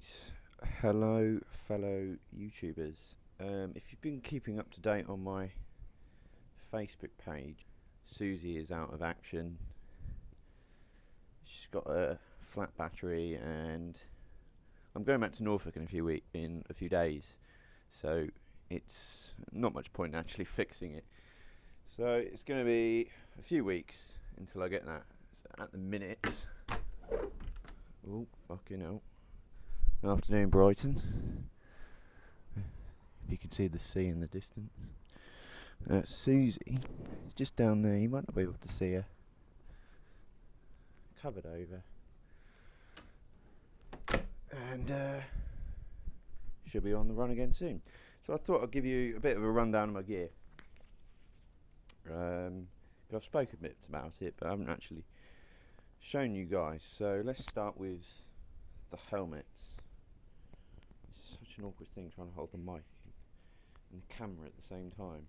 Right, hello fellow YouTubers. If you've been keeping up to date on my Facebook page, Susie is out of action. She's got a flat battery, and I'm going back to Norfolk in a few days, so it's not much point actually fixing it. So it's going to be a few weeks until I get that. So at the minute, oh fucking hell. Afternoon, Brighton. You can see the sea in the distance. Susie is just down there. You might not be able to see her. Covered over. And she'll be on the run again soon. So I thought I'd give you a bit of a rundown of my gear. I've spoken a bit about it, but I haven't actually shown you guys. So let's start with the helmets. It's such an awkward thing trying to hold the mic and the camera at the same time.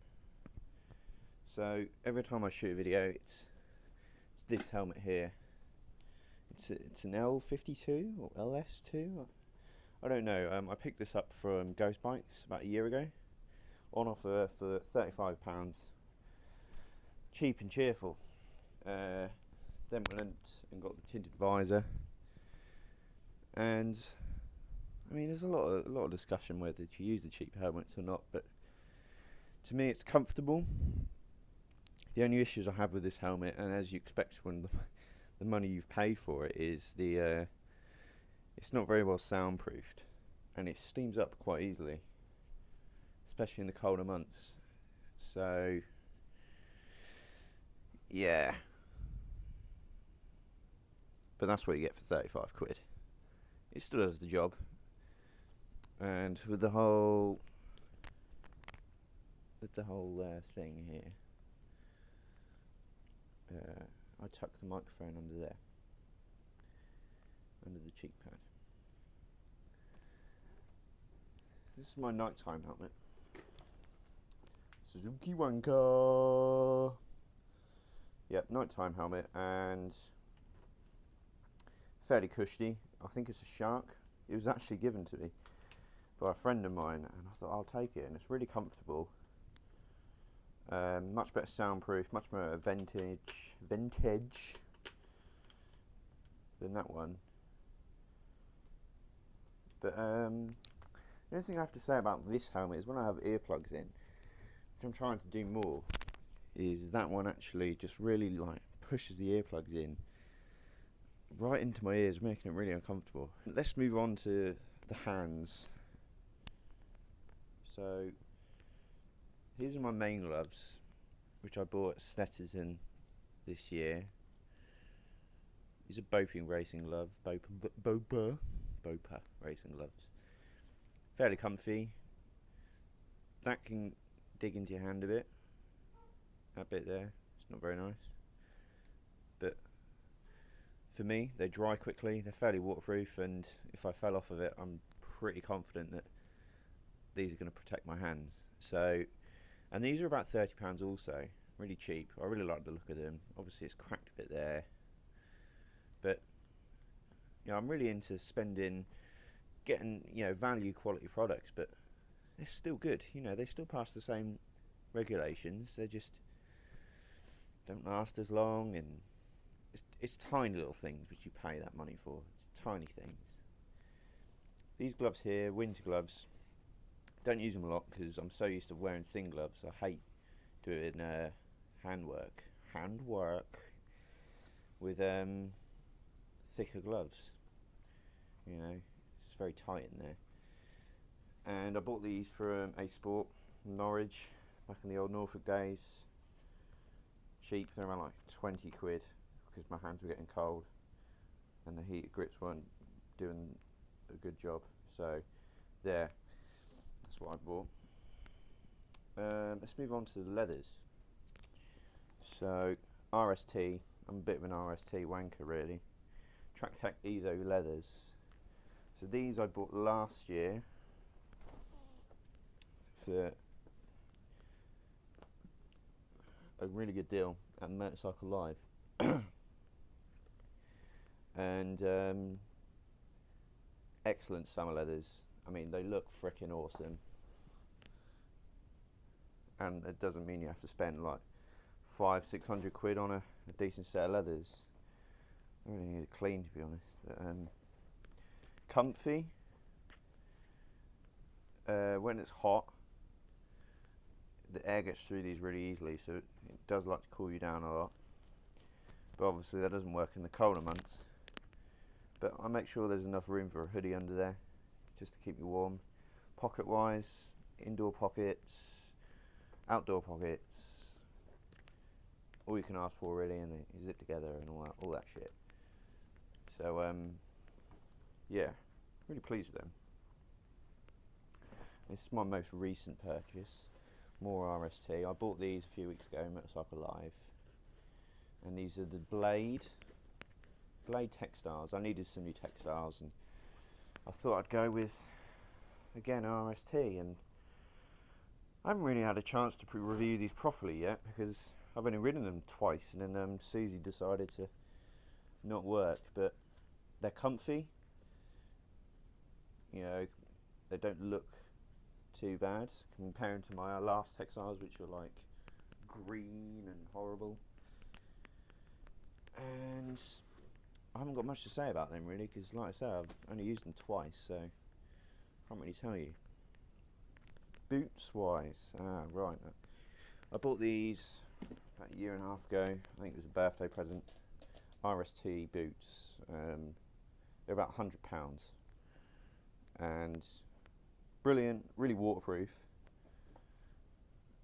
So every time I shoot a video, it's this helmet here. It's an L52 or LS2. I don't know. I picked this up from Ghost Bikes about a year ago, on offer for £35. Cheap and cheerful. Then went and got the tinted visor, and I mean, there's a lot of discussion whether to use the cheap helmets or not, but to me, it's comfortable. The only issues I have with this helmet, and as you expect when the money you've paid for it, is it's not very well soundproofed, and it steams up quite easily, especially in the colder months. So yeah, but that's what you get for 35 quid. It still does the job. And with the whole thing here, I tuck the microphone under there, under the cheek pad. This is my nighttime helmet. Suzuki Wanka. Yep, nighttime helmet, and fairly cushy. I think it's a Shark. It was actually given to me by a friend of mine, and I thought I'll take it, and it's really comfortable. Much better soundproof, much more vintage than that one. But the only thing I have to say about this helmet is when I have earplugs in, which I'm trying to do more, is that one actually just really like pushes the earplugs in right into my ears, making it really uncomfortable. Let's move on to the hands. So these are my main gloves, which I bought at Snettison this year. These are Boping racing gloves, Bopa racing gloves. Fairly comfy. That can dig into your hand a bit. That bit there, it's not very nice. But for me, they dry quickly, they're fairly waterproof, and if I fell off of it, I'm pretty confident that these are going to protect my hands. So, and these are about £30 also, really cheap. I really like the look of them. Obviously it's cracked a bit there, but you know, I'm really into getting value quality products, but they're still good. You know, they still pass the same regulations. They just don't last as long, and it's tiny little things which you pay that money for. It's tiny things. These gloves here, winter gloves, don't use them a lot because I'm so used to wearing thin gloves. I hate doing handwork with thicker gloves. You know, it's very tight in there. And I bought these from A Sport, Norwich, back in the old Norfolk days. Cheap, they're around like 20 quid because my hands were getting cold and the heated grips weren't doing a good job. So there, that's what I bought. Let's move on to the leathers. So RST, I'm a bit of an RST wanker really. Track Tech Evo leathers. So these I bought last year for a really good deal at Motorcycle Live. And excellent summer leathers. I mean, they look freaking awesome, and it doesn't mean you have to spend like 500-600 quid on a decent set of leathers. I really need it clean, to be honest. But, comfy. When it's hot, the air gets through these really easily, so it does like to cool you down a lot. But obviously that doesn't work in the colder months. But I make sure there's enough room for a hoodie under there, just to keep you warm. Pocket wise, indoor pockets, outdoor pockets, all you can ask for really, and they zip together and all that shit. So yeah, really pleased with them. This is my most recent purchase, more RST. I bought these a few weeks ago, Motorcycle Live, and these are the Blade textiles. I needed some new textiles, and I thought I'd go with, again, RST, and I haven't really had a chance to review these properly yet, because I've only ridden them twice, and then Susie decided to not work. But they're comfy, you know, they don't look too bad comparing to my last textiles, which were like green and horrible. And I haven't got much to say about them really, because like I say, I've only used them twice, so I can't really tell you. Boots wise, right, I bought these about a year and a half ago. I think it was a birthday present. RST boots. They're about £100, and brilliant, really waterproof.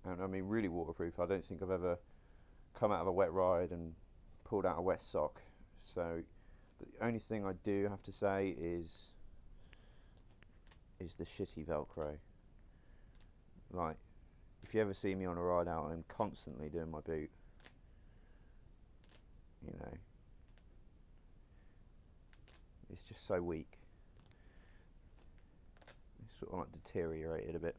And I mean really waterproof. I don't think I've ever come out of a wet ride and pulled out a wet sock. So, but the only thing I do have to say is the shitty Velcro. Like, if you ever see me on a ride out, I'm constantly doing my boot. You know, it's just so weak. It's sort of like deteriorated a bit.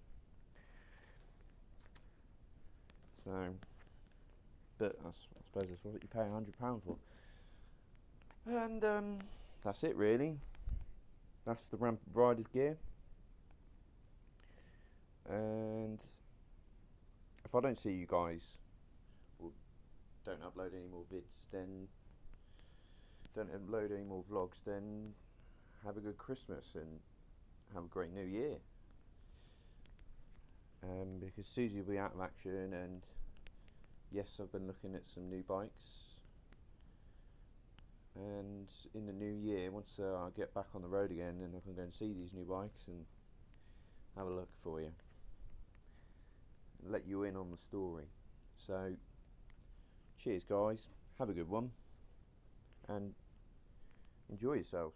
So, but I suppose that's what you pay £100 for. And that's it really. That's the Rampant Riders gear. And if I don't see you guys, or don't upload any more vids, then don't upload any more vlogs, then have a good Christmas and have a great New Year. Because Susie will be out of action, and yes, I've been looking at some new bikes. And in the new year, once I get back on the road again, then I can go and see these new bikes and have a look for you. Let you in on the story. So, cheers guys, have a good one, and enjoy yourselves.